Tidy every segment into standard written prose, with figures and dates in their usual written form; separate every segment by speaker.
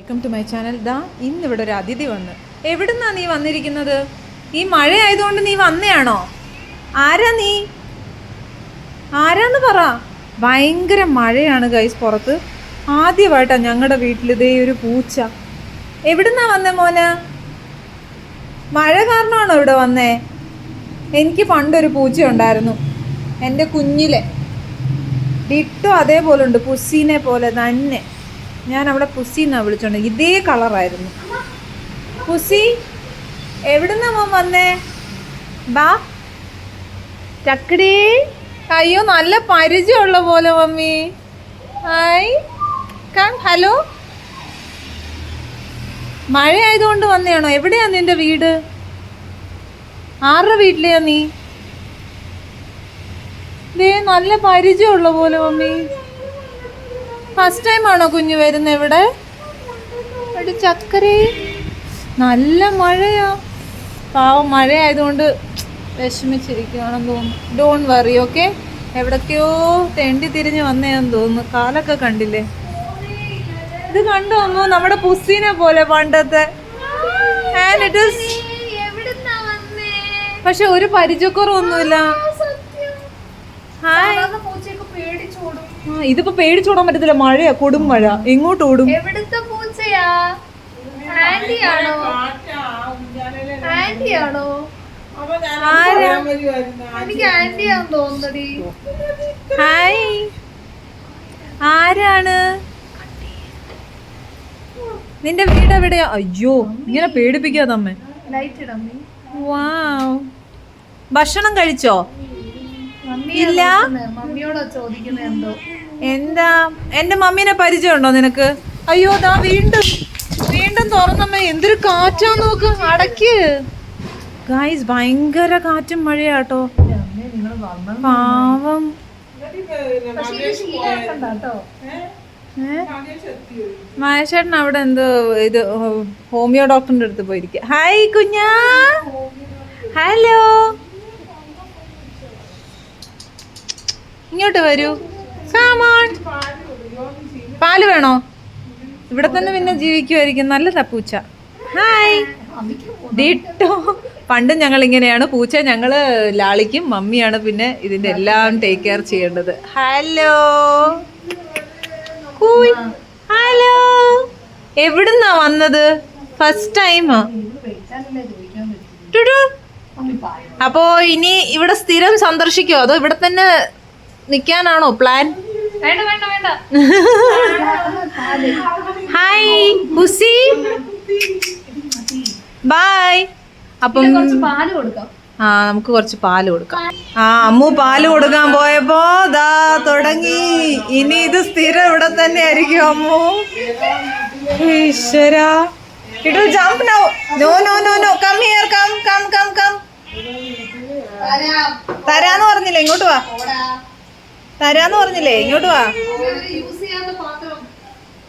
Speaker 1: Welcome to my channel. ഇന്നിവിടെ ഒരു അതിഥി വന്ന്. എവിടുന്നാ നീ വന്നിരിക്കുന്നത്? ഈ മഴ ആയതുകൊണ്ട് നീ വന്നയാണോ? ആരാന്ന് പറ. ഭയങ്കര മഴയാണ് ഗൈസ് പുറത്ത്. ആദ്യമായിട്ടാണ് ഞങ്ങളുടെ വീട്ടിൽ ഇതേ ഒരു പൂച്ച. എവിടുന്നാ വന്നേ മോന്? മഴ കാരണമാണോ ഇവിടെ വന്നേ? എനിക്ക് പണ്ടൊരു പൂച്ച ഉണ്ടായിരുന്നു, എൻ്റെ കുഞ്ഞിലെ. ഡിട്ടോ അതേപോലെ ഉണ്ട്, പുസ്സിനെ പോലെ തന്നെ. ഞാൻ അവിടെ പുസ്സി എന്നാണ് വിളിച്ചോണ്ട്. ഇതേ കളറായിരുന്നു. പുസ്സി എവിടുന്നാ മോൻ വന്നേ? ബാ ചക്കടി. അയ്യോ നല്ല പരിചയമുള്ള പോലെ മമ്മി. Hi come. ഹലോ. മഴ ആയതുകൊണ്ട് വന്നെയാണോ? എവിടെയാ നിന്റെ വീട്? ആരുടെ വീട്ടിലെയാ നീ? ദേ നല്ല പരിചയമുള്ള പോലെ മമ്മി. ഫസ്റ്റ് ടൈം ആണോ കുഞ്ഞു വരുന്നത് ഇവിടെ? ഒരു ചക്കരേ. നല്ല മഴയാ. പാവം മഴ ആയതുകൊണ്ട് വിഷമിച്ചിരിക്കുകയാണെന്ന് തോന്നുന്നു. Don't worry, okay. എവിടൊക്കെയോ തെണ്ടി തിരിഞ്ഞ് വന്നേന്ന് തോന്നുന്നു. കാലൊക്കെ കണ്ടില്ലേ? ഇത് കണ്ടു അമ്മോ, നമ്മുടെ പുസ്സിനെ പോലെ പണ്ടത്തെ. പക്ഷെ ഒരു പരിചയക്കുറവൊന്നുമില്ല. ഹായ്. ഇതിപ്പോ പേടിച്ചോടാൻ പറ്റത്തില്ല, മഴയാ, കൊടും മഴ. എങ്ങോട്ട് ഓടും?
Speaker 2: എവിടുത്തെ പൂച്ചയാ? ആന്റിയാണോ? ആന്റിയാണോ? എനിക്ക് ആന്റിയാന്ന് തോന്നുന്നടി.
Speaker 1: ഹായ്. ആരാണ്? നിന്റെ വീട് എവിടെയാ? അയ്യോ ഇങ്ങനെ പേടിപ്പിക്കാതമ്മേ.
Speaker 2: ലൈറ്റ് ഇടമ്മേ.
Speaker 1: വാവ്. ഭക്ഷണം കഴിച്ചോ? ഇല്ല.
Speaker 2: മമ്മിയോടാ ചോദിക്കുന്നത് എന്തോ.
Speaker 1: എന്താ എന്റെ മമ്മീനെ പരിചയമുണ്ടോ നിനക്ക്? അയ്യോ ദാ വീണ്ടും വീണ്ടും തുറന്നമ്മ. എന്തൊരു കാറ്റാ നോക്ക്. അടയ്ക്ക് ഗൈസ്, ഭയങ്കര കാറ്റും മഴയാട്ടോ. പാവം. മഹേഷേട്ടൻ അവിടെ എന്തോ ഇത് ഹോമിയോ ഡോക്ടറിന്റെ അടുത്ത് പോയിരിക്കുക. ഹായ് കുഞ്ഞാ. ഹലോ. ഇങ്ങോട്ട് വരൂ. കാമോൺ. പാല് വേണോ? ഇവിടെ തന്നെ പിന്നെ ജീവിക്കുമായിരിക്കും. നല്ലതാ പൂച്ച. ഹായ്. ഡിട്ടോ. പണ്ടും ഞങ്ങൾ ഇങ്ങനെയാണ്. പൂച്ച ഞങ്ങൾ ലാളിക്കും. മമ്മിയാണ് പിന്നെ ഇതിൻ്റെ എല്ലാം ടേക്ക് കെയർ ചെയ്യേണ്ടത്. ഹലോ. ഹലോ. എവിടുന്നാ വന്നത്? ഫസ്റ്റ് ടൈമാ? അപ്പോ ഇനി ഇവിടെ സ്ഥിരം സന്ദർശിക്കോ അതോ ഇവിടെ തന്നെ നിക്കാനാണോ പ്ലാൻ?
Speaker 2: വേണ്ട വേണ്ട വേണ്ട.
Speaker 1: Hi pussy. ബൈ. അപ്പം
Speaker 2: പാല് കൊടുക്കാം.
Speaker 1: നമുക്ക് കുറച്ച് പാല് കൊടുക്കാം. അമ്മു പാല് കൊടുക്കാൻ പോയപ്പോ ദാ തുടങ്ങി. ഇനി ഇത് സ്ഥിരം ഇവിടെ തന്നെ ആയിരിക്കും അമ്മു. ഈശ്വരാ. It will jump now. No, no, no, no. Come here. Come, come, come, come. തരാന്ന് പറഞ്ഞില്ലേ? ഇങ്ങോട്ട് വാ. തരാന്ന് പറഞ്ഞില്ലേ? ഇങ്ങോട്ട് വാ.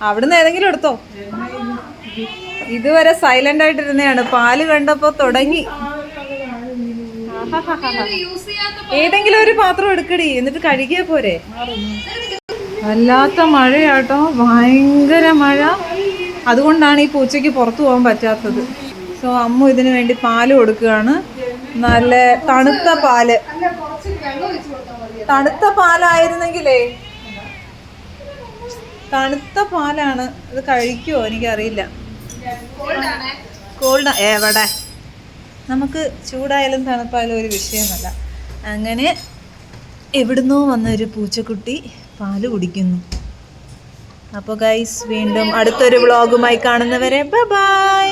Speaker 1: അവിടുന്ന് ഏതെങ്കിലും എടുത്തോ. ഇതുവരെ സൈലന്റ് ആയിട്ടിരുന്നതാണ്. പാല് കണ്ടപ്പോ തുടങ്ങി. ഏതെങ്കിലും ഒരു പാത്രം എടുക്കടി, എന്നിട്ട് കഴുകിയാ പോരെ. വല്ലാത്ത മഴയാട്ടോ, ഭയങ്കര മഴ. അതുകൊണ്ടാണ് ഈ പൂച്ചയ്ക്ക് പുറത്തു പോകാൻ പറ്റാത്തത്. സോ അമ്മു ഇതിനു വേണ്ടി പാല് കൊടുക്കുകയാണ്. നല്ല തണുത്ത പാല്. തണുത്ത പാലായിരുന്നെങ്കിലേ, തണുത്ത പാലാണ്. ഇത് കഴിക്കുമോ എനിക്കറിയില്ല. കോൾഡ് എവിടെ, നമുക്ക് ചൂടായാലും തണുപ്പായാലും ഒരു വിഷയമല്ല. അങ്ങനെ എവിടുന്നോ വന്ന ഒരു പൂച്ചക്കുട്ടി പാല് കുടിക്കുന്നു. അപ്പോൾ ഗൈസ്, വീണ്ടും അടുത്തൊരു വ്ളോഗുമായി കാണുന്നവരെ ബൈ ബൈ.